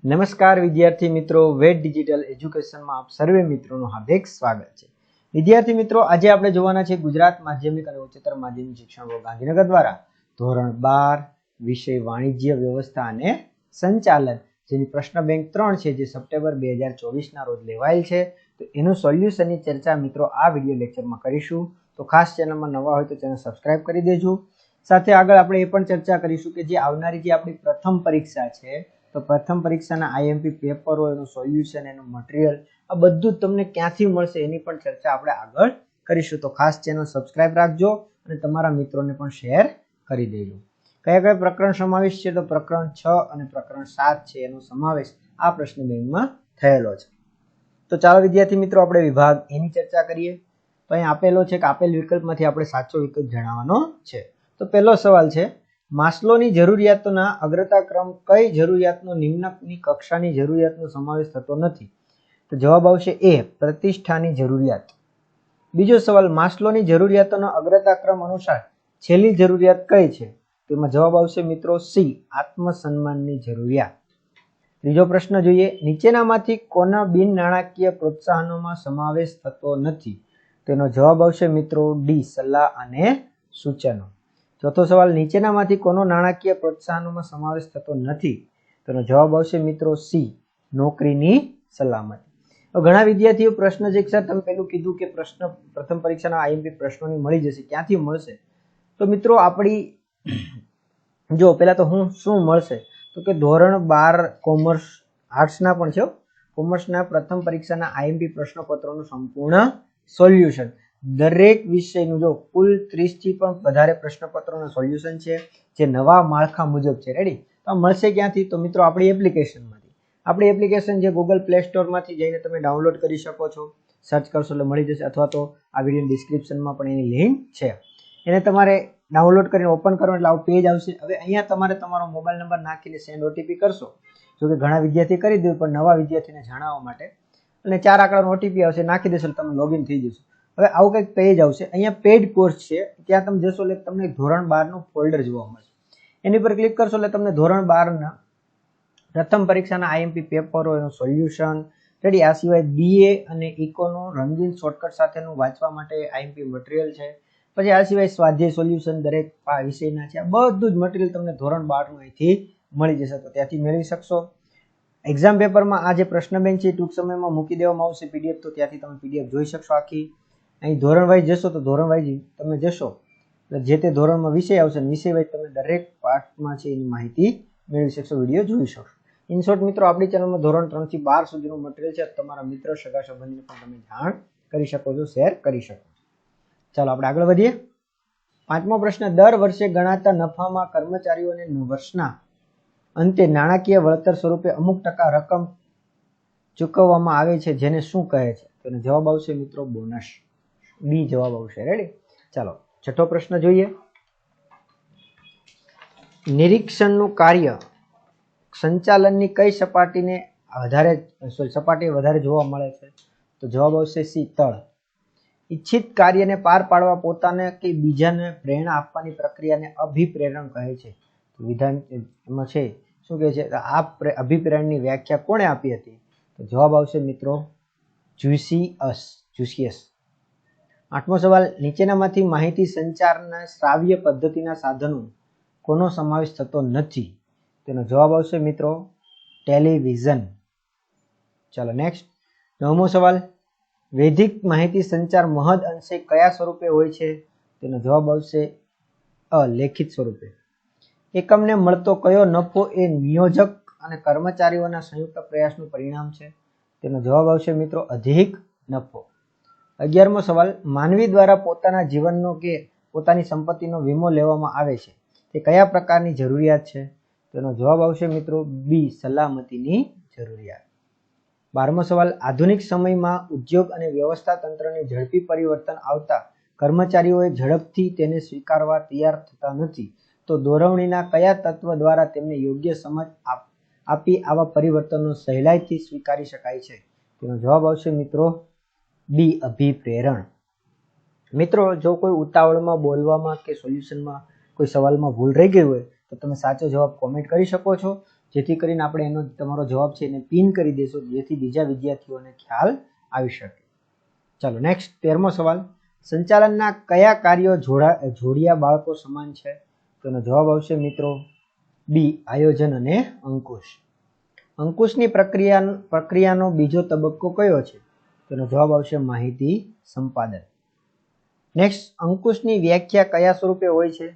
નમસ્કાર વિદ્યાર્થી મિત્રો, વેટ ડિજિટલ એજ્યુકેશનમાં આપ સર્વે મિત્રોનું હાર્દિક સ્વાગત છે. વિદ્યાર્થી મિત્રો, આજે આપણે જોવાના છે ગુજરાત માધ્યમિક અને ઉચ્ચતર માધ્યમિક શિક્ષણ બોર્ડ ગાંધીનગર દ્વારા ધોરણ 12 વિષય વાણિજ્ય વ્યવસ્થા અને સંચાલન જેની પ્રશ્ન બેંક 3 છે, જે સપ્ટેમ્બર 2024 ના રોજ લેવાયેલ છે. તો એનું સોલ્યુશનની ચર્ચા મિત્રો આ વિડીયો લેક્ચરમાં કરીશું. તો ખાસ ચેનલમાં નવા હોય તો ચેનલ સબસ્ક્રાઇબ કરી દેજો. સાથે આગળ આપણે એ પણ ચર્ચા કરીશું કે જે આવનારી જે આપણી પ્રથમ પરીક્ષા છે, તો પ્રથમ પરીક્ષાના આઈએમપી પેપર હોય, એનું સોલ્યુશન, એનું મટીરિયલ, આ બધું જ તમને ક્યાંથી મળશે એની પણ ચર્ચા આપણે આગળ કરીશું. તો ખાસ ચેનલ સબસ્ક્રાઇબ રાખજો અને તમારા મિત્રોને પણ શેર કરી દેજો. કયા કયા પ્રકરણ સમાવેશ છે? તો પ્રકરણ 6 અને પ્રકરણ 7 છે, એનો સમાવેશ આ પ્રશ્ન બેંકમાં થયેલો છે. તો ચાલો વિદ્યાર્થી મિત્રો, આપણે વિભાગ એની ચર્ચા કરીએ. તો અહીં આપેલો છે કે આપેલ વિકલ્પમાંથી આપણે સાચો વિકલ્પ જણાવવાનો છે. તો પહેલો સવાલ છે, માસ્લોની જરૂરિયાતોના અગ્રતા ક્રમ કઈ જરૂરિયાતનો નિમ્નની કક્ષાની જરૂરિયાતનો સમાવેશ થતો નથી? તો જવાબ આવશે એ, પ્રતિષ્ઠાની જરૂરિયાત. બીજો સવાલ, માસ્લોની જરૂરિયાતોના અગ્રતા ક્રમ અનુસાર છેલ્લી જરૂરિયાત કઈ છે? તેમાં જવાબ આવશે મિત્રો સી, આત્મસન્માનની જરૂરિયાત. ત્રીજો પ્રશ્ન જોઈએ, નીચેનામાંથી કોના બિન નાણાકીય પ્રોત્સાહનોમાં સમાવેશ થતો નથી? તેનો જવાબ આવશે મિત્રો ડી, સલાહ અને સૂચનો. ચોથો સવાલ, નીચેનામાંથી કોનો નાણાકીય પ્રોત્સાહનોમાં સમાવેશ થતો નથી? તેનો જવાબ આવશે મિત્રો સી, નોકરીની સલામતી. તો ઘણા વિદ્યાર્થીઓ પ્રશ્ન છે કે સર તમે પેલું કીધું કે પ્રશ્ન પ્રથમ પરીક્ષાના આઈએમપી પ્રશ્નોની મળી જશે, ક્યાંથી મળશે? તો મિત્રો આપણી જો પહેલા તો શું મળશે, તો કે ધોરણ 12 કોમર્સ આર્ટ્સના પણ છે, કોમર્સના પ્રથમ પરીક્ષાના આઈએમપી પ્રશ્નપત્રોનું સંપૂર્ણ સોલ્યુશન, દરેક વિષયનું જો કુલ 30 થી પણ વધારે પ્રશ્નપત્રોનું સોલ્યુશન છે, જે નવા માળખા મુજબ છે. રેડી? તો મળશે ક્યાંથી? તો મિત્રો આપણી એપ્લિકેશનમાંથી. આપણી એપ્લિકેશન જે ગૂગલ પ્લે સ્ટોરમાંથી જઈને તમે ડાઉનલોડ કરી શકો છો, સર્ચ કરશો એટલે મળી જશે, અથવા તો આ વિડીયો ડિસ્ક્રિપ્શનમાં પણ એની લિંક છે. એને તમારે ડાઉનલોડ કરીને ઓપન કરો એટલે આવું પેજ આવશે. હવે અહીંયા તમારે તમારો મોબાઈલ નંબર નાખીને સેન્ડ ઓટીપી કરશો. જો કે ઘણા વિદ્યાર્થી કરી દીધું, પણ નવા વિદ્યાર્થીને જણાવવા માટે, અને 4 આંકડાનો ઓટીપી આવશે, નાખી દેશો એટલે તમે લોગિન થઈ જશો. હવે આવું કંઈક પેજ આવશે. અહીંયા પેડ કોર્સ છે, ત્યાં તમે જશો એટલે તમને ધોરણ 12 નું ફોલ્ડર જોવા મળશે. એની પર ક્લિક કરશો એટલે તમને ધોરણ 12 ના પ્રથમ પરીક્ષાના આઈએમપી પેપરો, એનું સોલ્યુશન રેડી. આ સિવાય બીએ અને ઇકોનો રંગીન શોર્ટકટ સાથેનું વાંચવા માટે આઈએમપી મટીરિયલ છે. પછી આ સિવાય સ્વાધ્યાય સોલ્યુશન દરેક વિષયના છે. આ બધું જ મટીરિયલ તમને ધોરણ 12 નું અહીંથી મળી જશે, તો ત્યાંથી મેળવી શકશો. એક્ઝામ પેપરમાં આ જે પ્રશ્ન બેંક છે ટૂંક સમયમાં મૂકી દેવામાં આવશે પીડીએફ, તો ત્યાંથી તમે પીડીએફ જોઈ શકશો આખી. અહીં ધોરણ વાઇઝ જશો તો ધોરણ વાઇઝ તમે જશો એટલે જે તે ધોરણમાં વિષય આવશે, વિષય વાઇઝ તમે દરેક પાર્ટમાં છે એની માહિતી મેળવી શકશો, વિડીયો જોઈ શકશો. ઇન શોર્ટ મિત્રો, આપણી ચેનલમાં ધોરણ 3 થી 12 સુધીનું મટીરિયલ છે, તમારા મિત્ર સગા સંબંધીને પણ તમે જાણ કરી શકો છો, શેર કરી શકો છો. ચાલો આપણે આગળ વધીએ. પાંચમો પ્રશ્ન, દર વર્ષે ગણાતા નફામાં કર્મચારીઓને વર્ષના અંતે નાણાકીય વળતર સ્વરૂપે અમુક ટકા રકમ ચૂકવવામાં આવે છે, જેને શું કહે છે? તેનો જવાબ આવશે મિત્રો બોનસ, બી જવાબ આવશે. રેડી? ચાલો છઠ્ઠો પ્રશ્ન જોઈએ. નિરીક્ષણનું કાર્ય સંચાલનની કઈ સપાટી વધારે જોવા મળે છે? તો જવાબ આવશે સી, તળ. ઈચ્છિત કાર્યને પાર પાડવા પોતાને કે બીજાને પ્રેરણા આપવાની પ્રક્રિયાને અભિપ્રેરણ કહે છે. વિધાન એમાં છે શું કહે છે? આ અભિપ્રેરણની વ્યાખ્યા કોણે આપી હતી? તો જવાબ આવશે મિત્રો જ્યુસિયસ. આઠમો સવાલ, નીચેનામાંથી માહિતી સંચારના શ્રાવ્ય પદ્ધતિના સાધનો કોનો સમાવેશ થતો નથી? તેનો જવાબ આવશે મિત્રો ટેલિવિઝન. ચાલો નેક્સ્ટ. નવમો સવાલ, વૈદિક માહિતી સંચાર મહદ અંશે કયા સ્વરૂપે હોય છે? તેનો જવાબ આવશે લેખિત સ્વરૂપે. એકમને મળતો કયો નફો એ નિયોજક અને કર્મચારીઓના સંયુક્ત પ્રયાસનું પરિણામ છે? તેનો જવાબ આવશે મિત્રો અધિક નફો. 11મો સવાલ, માનવી દ્વારા પોતાના જીવનનો કે પોતાની સંપત્તિનો વીમો લેવામાં આવે છે, તે કયા પ્રકારની જરૂરિયાત છે? તેનો જવાબ આવશે મિત્રો બી, સલામતીની જરૂરિયાત. 12મો સવાલ, આધુનિક સમયમાં ઉદ્યોગ અને વ્યવસ્થા તંત્રની ઝડપી પરિવર્તન આવતા કર્મચારીઓએ ઝડપથી તેને સ્વીકારવા તૈયાર થતા નથી, તો દોરવણીના કયા તત્વ દ્વારા તેમને યોગ્ય સમજ આપી આવા પરિવર્તનો સહેલાઈથી સ્વીકારી શકાય છે? તેનો જવાબ આવશે મિત્રો બી, અભિપ્રેરણ. મિત્રો જો કોઈ ઉતાવળમાં બોલવામાં કે સોલ્યુશનમાં કોઈ સવાલમાં ભૂલ રહી ગઈ હોય તો તમે સાચો જવાબ કોમેન્ટ કરી શકો છો, જેથી કરીને આપણે એનો તમારો જવાબ છે એને પિન કરી દેશો, જેથી બીજા વિદ્યાર્થીઓને ખ્યાલ આવી શકે. ચાલો નેક્સ્ટ 13મો સવાલ. સંચાલનના કયા કાર્યો જોડિયા બાળકો સમાન છે? તેનો જવાબ આવશે મિત્રો બી, આયોજન અને અંકુશ. અંકુશની પ્રક્રિયાનો બીજો તબક્કો કયો છે? તેનો જવાબ આવશે માહિતી સંપાદન. નેક્સ્ટ, અંકુશની વ્યાખ્યા કયા સ્વરૂપે હોય છે?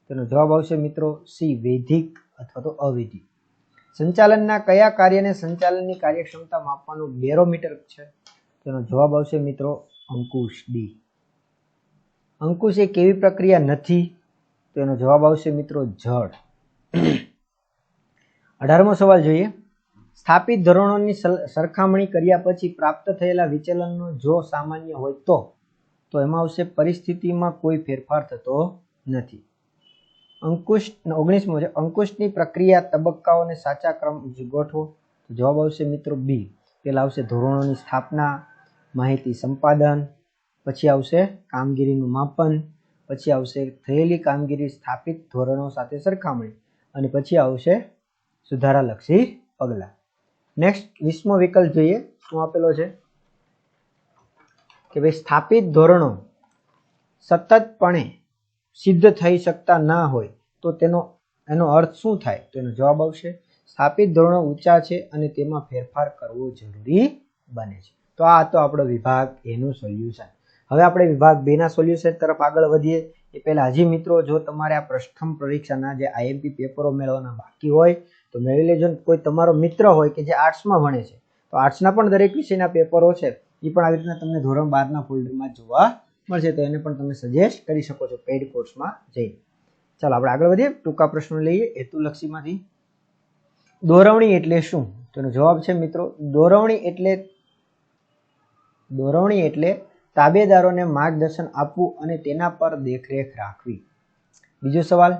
તેનો જવાબ આવશે મિત્રો સી, વૈધિક અથવા તો અવૈધિક. સંચાલનના કયા કાર્યને સંચાલનની કાર્યક્ષમતા માપવાનું બેરોમીટર છે? તેનો જવાબ આવશે મિત્રો અંકુશ, ડી. અંકુશ એ કેવી પ્રક્રિયા નથી? તેનો જવાબ આવશે મિત્રો જડ. 18મો સવાલ જોઈએ. સ્થાપિત ધોરણોની સરખામણી કર્યા પછી પ્રાપ્ત થયેલા વિચલનનો જો સામાન્ય હોય તો એમાં આવશે પરિસ્થિતિમાં કોઈ ફેરફાર થતો નથી. 19મો છે. અંકુશની પ્રક્રિયા તબક્કાઓને સાચા ક્રમ ગોઠવો. જવાબ આવશે મિત્રો બી. પેલા આવશે ધોરણોની સ્થાપના, માહિતી સંપાદન, પછી આવશે કામગીરીનું માપન, પછી આવશે થયેલી કામગીરી સ્થાપિત ધોરણો સાથે સરખામણી, અને પછી આવશે સુધારાલક્ષી પગલાં. નેક્સ્ટ 20મો વિકલ્પ જોઈએ. શું આપેલો છે કે ભાઈ સ્થાપિત ધોરણો સતતપણે સિદ્ધ થઈ શકતા ના હોય તો એનો અર્થ શું થાય? તો એનો જવાબ આવશે સ્થાપિત ધોરણો ઊંચા છે અને તેમાં ફેરફાર કરવો જરૂરી બને છે. તો આ હતો આપણો વિભાગ A નું સોલ્યુશન. હવે આપણે વિભાગ B ના સોલ્યુશન તરફ આગળ વધીએ એ પહેલા હજી મિત્રો જો તમારે આ પ્રથમ પરીક્ષાના જે IMP પેપરો મેળવવાના બાકી હોય તો મેળવી લેજો. કોઈ તમારો મિત્ર હોય કે જે આર્ટ્સમાં ભણે છે તો આર્ટ્સના પણ દરેક વિષયના પેપરો છે એ પણ આવી રીતના તમને ધોરણ 12ના ફોલ્ડરમાં જોવા મળશે, તો એને પણ તમે સજેસ્ટ કરી શકો છો પેઇડ કોર્સમાં જઈને. ચાલો આપણે આગળ વધીએ. ટૂંકા પ્રશ્નો લઈએ હેતુલક્ષીમાંથી. દોરવણી એટલે શું? તેનો જવાબ છે મિત્રો દોરવણી એટલે તાબેદારોને માર્ગદર્શન આપવું અને તેના પર દેખરેખ રાખવી. બીજો સવાલ,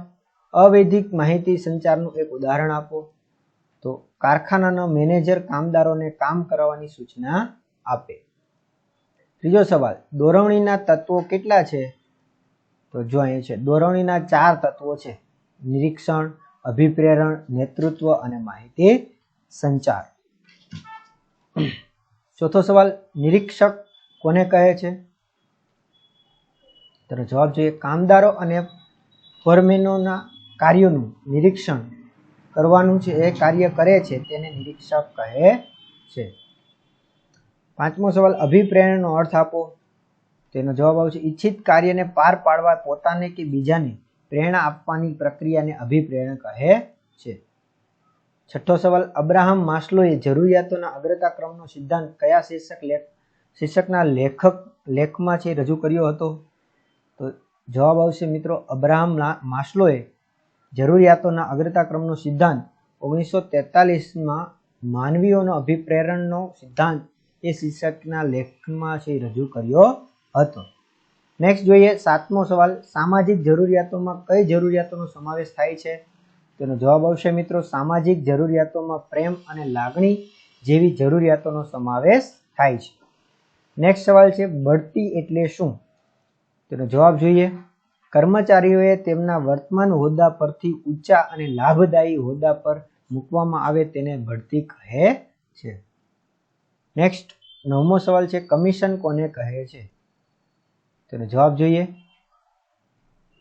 અવૈધિક માહિતી સંચારનું એક ઉદાહરણ આપો. તો કારખાનાનો મેનેજર કામદારોને કામ કરાવવાની સૂચના આપે. ત્રીજો સવાલ, દોરવણીના તત્વો કેટલા છે? તો જો અહીં છે દોરવણીના 4 તત્વો છે: નિરીક્ષણ, અભિપ્રેરણ, નેતૃત્વ અને માહિતી સંચાર. ચોથો સવાલ, નિરીક્ષક કોને કહે છે? તેનો જવાબ જોઈએ કામદારો અને ફોરમેનોના કાર્યોનું નિરીક્ષણ કરવાનું છે, એ કાર્ય કરે છે તેને નિરીક્ષક કહે છે. પાંચમો સવાલ, અભિપ્રેરણનો અર્થ આપો. તેનો જવાબ આવશે ઈચ્છિત કાર્યને પાર પાડવા પોતાને કે બીજાને પ્રેરણા આપવાની પ્રક્રિયાને અભિપ્રેરણ કહે છે. છઠ્ઠો સવાલ, અબ્રાહમ માસ્લોએ જરૂરિયાતોના અગ્રતા ક્રમનો સિદ્ધાંત કયા શીર્ષકના લેખમાં છે રજૂ કર્યો હતો? તો જવાબ આવશે મિત્રો અબ્રાહમ માસ્લોએ જરૂરિયાતોના અગ્રતા ક્રમનો સિદ્ધાંત 1943માં માનવીઓનો અભિપ્રેરણનો સિદ્ધાંત એ શીર્ષકના લેખમાં છે રજૂ કર્યો હતો. નેક્સ્ટ જોઈએ 7મો સવાલ, સામાજિક જરૂરિયાતોમાં કઈ જરૂરિયાતોનો સમાવેશ થાય છે? તેનો જવાબ આવશે મિત્રો સામાજિક જરૂરિયાતોમાં પ્રેમ અને લાગણી જેવી જરૂરિયાતોનો સમાવેશ થાય છે. નેક્સ્ટ સવાલ છે બઢતી એટલે શું? તેનો જવાબ જોઈએ કર્મચારીઓએ તેમના વર્તમાન હોદ્દા પરથી ઊંચા અને લાભદાયી હોદ્દા પર મૂકવામાં આવે તેને બઢતી કહે છે. નેક્સ્ટ 9મો સવાલ છે કમિશન કોને કહે છે? તેનો જવાબ જોઈએ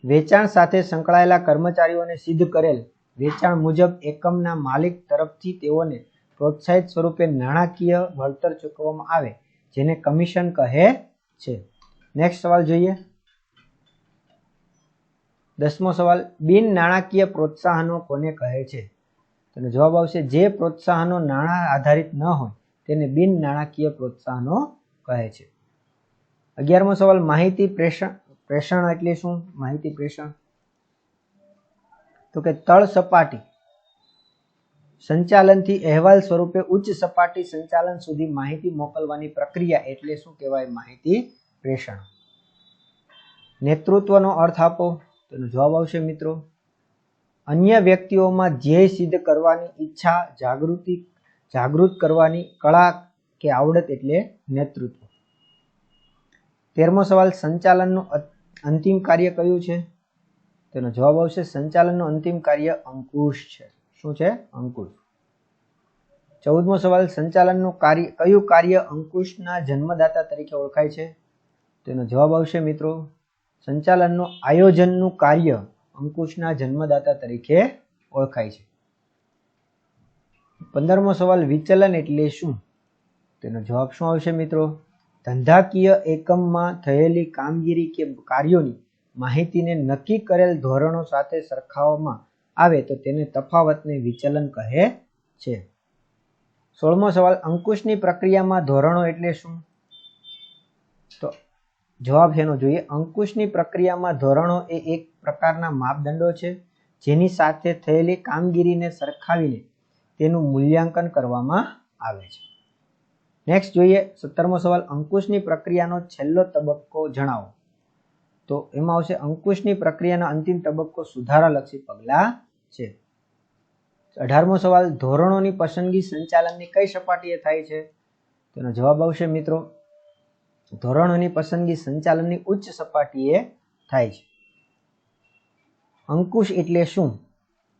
વેચાણ સાથે સંકળાયેલા કર્મચારીઓને સિદ્ધ કરેલ વેચાણ મુજબ એકમના માલિક તરફથી તેઓને પ્રોત્સાહિત સ્વરૂપે નાણાકીય વળતર ચૂકવવામાં આવે જેને કમિશન કહે છે. નેક્સ્ટ સવાલ જોઈએ 10મો સવાલ, બિન નાણાકીય પ્રોત્સાહનો કોને કહે છે? તેનો જવાબ આવશે જે પ્રોત્સાહનો નાણાં આધારિત ન હોય તેને બિન નાણાકીય પ્રોત્સાહનો કહે છે. 11મો સવાલ, માહિતી પ્રેષણ એટલે શું? માહિતી પ્રેષણ તો કે તળ સપાટી સંચાલનથી અહેવાલ સ્વરૂપે ઉચ્ચ સપાટી સંચાલન સુધી માહિતી મોકલવાની પ્રક્રિયા એટલે શું કહેવાય? માહિતી પ્રેષણ. નેતૃત્વનો અર્થ આપો. તેનો જવાબ આવશે મિત્રો અન્ય વ્યક્તિઓમાં ધ્યેય સિદ્ધ કરવાની ઈચ્છા જાગૃત કરવાની કળા કે આવડત એટલે નેતૃત્વ. 13મો સવાલ, સંચાલનનું અંતિમ કાર્ય કયું છે? તેનો જવાબ આવશે સંચાલનનું અંતિમ કાર્ય અંકુશ છે. શું છે? અંકુશ. 14મો સવાલ, સંચાલનનું કાર્ય કયું કાર્ય અંકુશના જન્મદાતા તરીકે ઓળખાય છે? તો એનો જવાબ આવશે મિત્રો સંચાલનનું આયોજનનું કાર્ય અંકુશના જન્મદાતા તરીકે ઓળખાય છે. 15મો સવાલ, વિચલન એટલે શું? તેનો જવાબ શું આવશે મિત્રો? ધંધાકીય એકમમાં થયેલી કામગીરી કે કાર્યોની માહિતીને નક્કી કરેલ ધોરણો સાથે સરખાવવામાં આવે તો તેને તફાવતને વિચલન કહે છે. 16મો સવાલ, અંકુશની પ્રક્રિયામાં ધોરણો એટલે શું? તો જવાબ એનો જોઈએ. અંકુશની પ્રક્રિયામાં ધોરણો એ એક પ્રકારના માપદંડો છે જેની સાથે થયેલી કામગીરીને સરખાવીને તેનું મૂલ્યાંકન કરવામાં આવે છે. નેક્સ્ટ જોઈએ 17મો સવાલ, અંકુશની પ્રક્રિયાનો છેલ્લો તબક્કો જણાવો. તો એમાં આવશે અંકુશની પ્રક્રિયાનો અંતિમ તબક્કો સુધારાલક્ષી પગલાં છે. 18મો સવાલ, ધોરણોની પસંદગી સંચાલનની કઈ સપાટીએ થાય છે? તેનો જવાબ આવશે મિત્રો ધોરણોની પસંદગી સંચાલનની ઉચ્ચ સપાટીએ થાય છે. અંકુશ એટલે શું?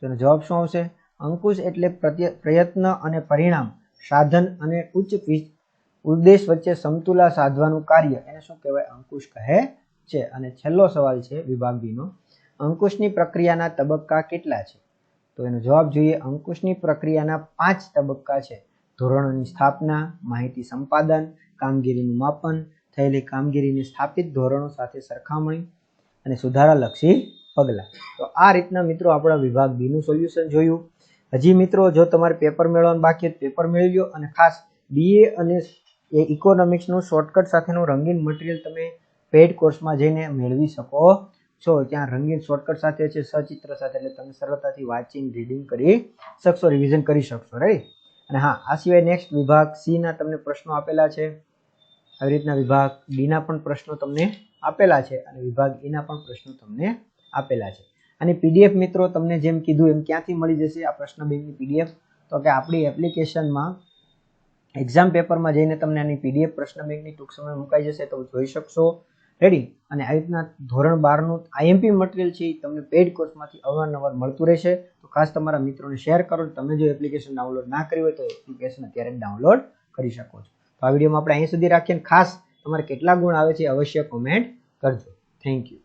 તેનો જવાબ શું આવશે? અંકુશ એટલે પ્રયત્ન અને પરિણામ, સાધન અને ઉચ્ચ ઉદ્દેશ વચ્ચે સમતુલા સાધવાનું કાર્ય એને શું કહેવાય? અંકુશ કહે છે. અને છેલ્લો સવાલ છે વિભાગ બી નો, અંકુશની પ્રક્રિયાના તબક્કા કેટલા છે? તો એનો જવાબ જોઈએ. અંકુશની પ્રક્રિયાના 5 તબક્કા છે. ધોરણોની સ્થાપના, માહિતી સંપાદન, કામગીરીનું માપન, થયેલી કામગીરીની સ્થાપિત ધોરણો સાથે સરખામણી અને સુધારાલક્ષી પગલાં. તો આ રીતના મિત્રો આપણા વિભાગ બી નું સોલ્યુશન જોયું. હજી મિત્રો જો તમારે પેપર મેળવવાનું બાકી હોય પેપર મેળવી લો, અને ખાસ BA અને ઇકોનોમિક્સનું શોર્ટકટ સાથેનું રંગીન મટીરિયલ તમે પેઇડ કોર્સમાં જઈને મેળવી શકો છો. ત્યાં રંગીન શોર્ટકટ સાથે છે, સચિત્ર સાથે, એટલે તમે સરળતાથી વાંચીને રીડિંગ કરી શકશો, રિવિઝન કરી શકશો. રાઈટ. અને હા, આ સિવાય નેક્સ્ટ વિભાગ સી ના તમને પ્રશ્નો આપેલા છે. આવી રીતના વિભાગ બી ના પણ પ્રશ્નો તમને આપેલા છે અને વિભાગ એ ના પણ પ્રશ્નો તમને આપેલા છે. અને PDF મિત્રો તમને જેમ કીધું એમ ક્યાંથી મળી જશે આ પ્રશ્ન બેંકની PDF? તો કે આપણી એપ્લિકેશનમાં એક્ઝામ પેપરમાં જઈને તમને આની PDF પ્રશ્ન બેંકની ટૂંક સમય મુકાઈ જશે, તો જોઈ શકશો. રેડી. અને આવી રીતના ધોરણ 12નું IMP મટીરિયલ છે તમને પેઇડ કોર્સમાંથી અવારનવાર મળતું રહેશે. તો ખાસ તમારા મિત્રોને શેર કરો. તમે જો એપ્લિકેશન ડાઉનલોડ ના કરી હોય તો એપ્લિકેશન અત્યારે ડાઉનલોડ કરી શકો છો. તો આ વિડીયોમાં આપણે અહીં સુધી રાખીએ. ખાસ તમારે કેટલા ગુણ આવે છે અવશ્ય કોમેન્ટ કરજો. Thank you.